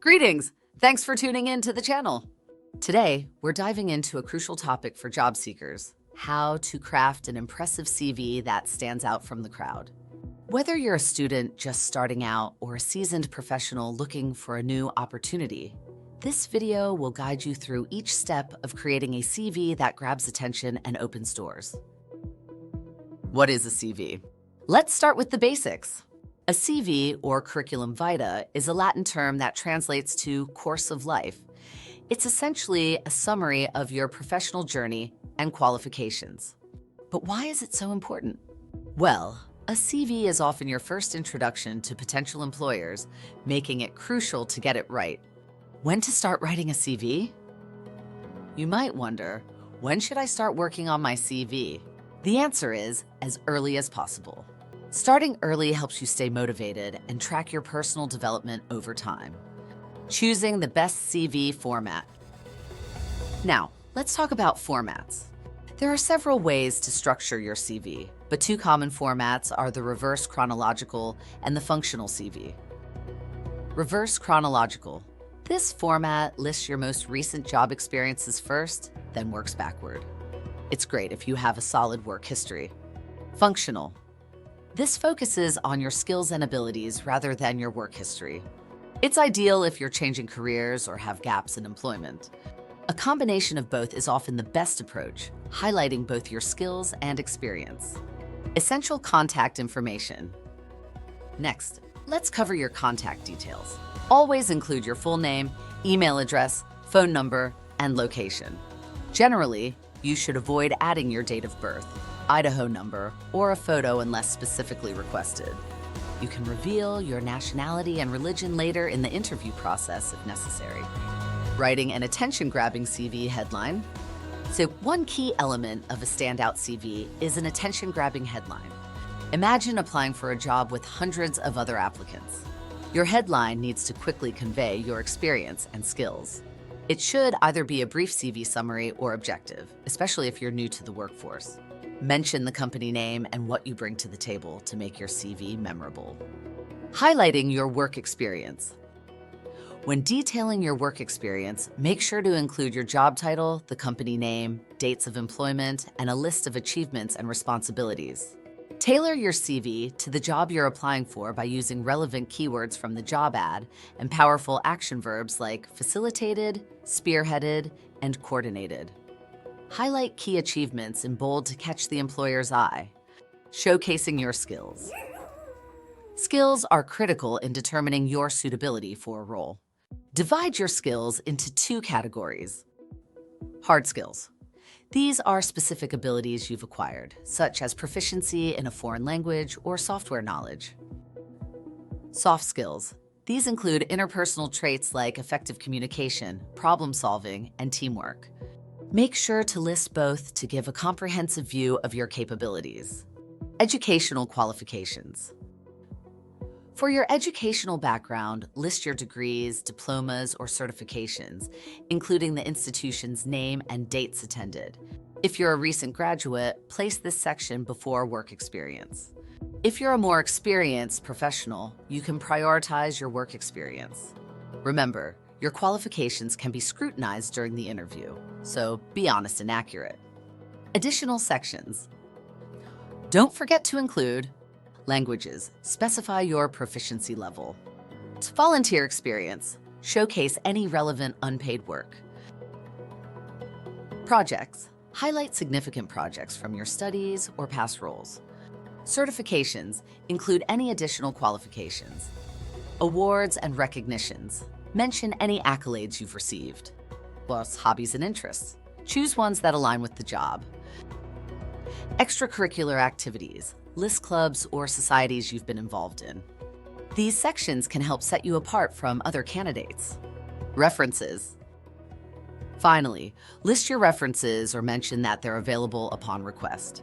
Greetings! Thanks for tuning in to the channel. Today, we're diving into a crucial topic for job seekers: how to craft an impressive CV that stands out from the crowd. Whether you're a student just starting out or a seasoned professional looking for a new opportunity, this video will guide you through each step of creating a CV that grabs attention and opens doors. What is a CV? Let's start with the basics. A CV, or Curriculum Vitae, is a Latin term that translates to course of life. It's essentially a summary of your professional journey and qualifications. But why is it so important? Well, a CV is often your first introduction to potential employers, making it crucial to get it right. When to start writing a CV? You might wonder, when should I start working on my CV? The answer is as early as possible. Starting early helps you stay motivated and track your personal development over time. Choosing the best CV format. Now, let's talk about formats. There are several ways to structure your CV, but two common formats are the reverse chronological and the functional CV. Reverse chronological. This format lists your most recent job experiences first, then works backward. It's great if you have a solid work history. Functional. This focuses on your skills and abilities rather than your work history. It's ideal if you're changing careers or have gaps in employment. A combination of both is often the best approach, highlighting both your skills and experience. Essential contact information. Next, let's cover your contact details. Always include your full name, email address, phone number, and location. Generally, you should avoid adding your date of birth, Idaho number, or a photo unless specifically requested. You can reveal your nationality and religion later in the interview process if necessary. Writing an attention-grabbing CV headline. So one key element of a standout CV is an attention-grabbing headline. Imagine applying for a job with hundreds of other applicants. Your headline needs to quickly convey your experience and skills. It should either be a brief CV summary or objective, especially if you're new to the workforce. Mention the company name and what you bring to the table to make your CV memorable. Highlighting your work experience. When detailing your work experience, make sure to include your job title, the company name, dates of employment, and a list of achievements and responsibilities. Tailor your CV to the job you're applying for by using relevant keywords from the job ad and powerful action verbs like facilitated, spearheaded, and coordinated. Highlight key achievements in bold to catch the employer's eye. Showcasing your skills. Skills are critical in determining your suitability for a role. Divide your skills into two categories. Hard skills. These are specific abilities you've acquired, such as proficiency in a foreign language or software knowledge. Soft skills. These include interpersonal traits like effective communication, problem solving, and teamwork. Make sure to list both to give a comprehensive view of your capabilities. Educational qualifications. For your educational background, list your degrees, diplomas, or certifications, including the institution's name and dates attended. If you're a recent graduate, place this section before work experience. If you're a more experienced professional, you can prioritize your work experience. Remember, your qualifications can be scrutinized during the interview, so be honest and accurate. Additional sections. Don't forget to include languages. Specify your proficiency level. Volunteer experience. Showcase any relevant unpaid work. Projects. Highlight significant projects from your studies or past roles. Certifications. Include any additional qualifications. Awards and recognitions. Mention any accolades you've received. Plus, hobbies and interests. Choose ones that align with the job. Extracurricular activities. List clubs or societies you've been involved in. These sections can help set you apart from other candidates. References. Finally, list your references or mention that they're available upon request.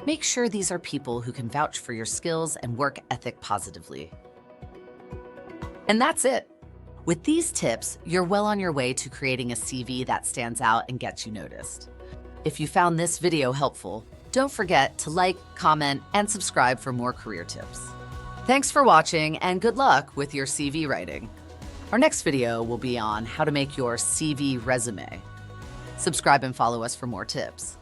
Make sure these are people who can vouch for your skills and work ethic positively. And that's it. With these tips, you're well on your way to creating a CV that stands out and gets you noticed. If you found this video helpful, don't forget to like, comment, and subscribe for more career tips. Thanks for watching, and good luck with your CV writing. Our next video will be on how to make your CV resume. Subscribe and follow us for more tips.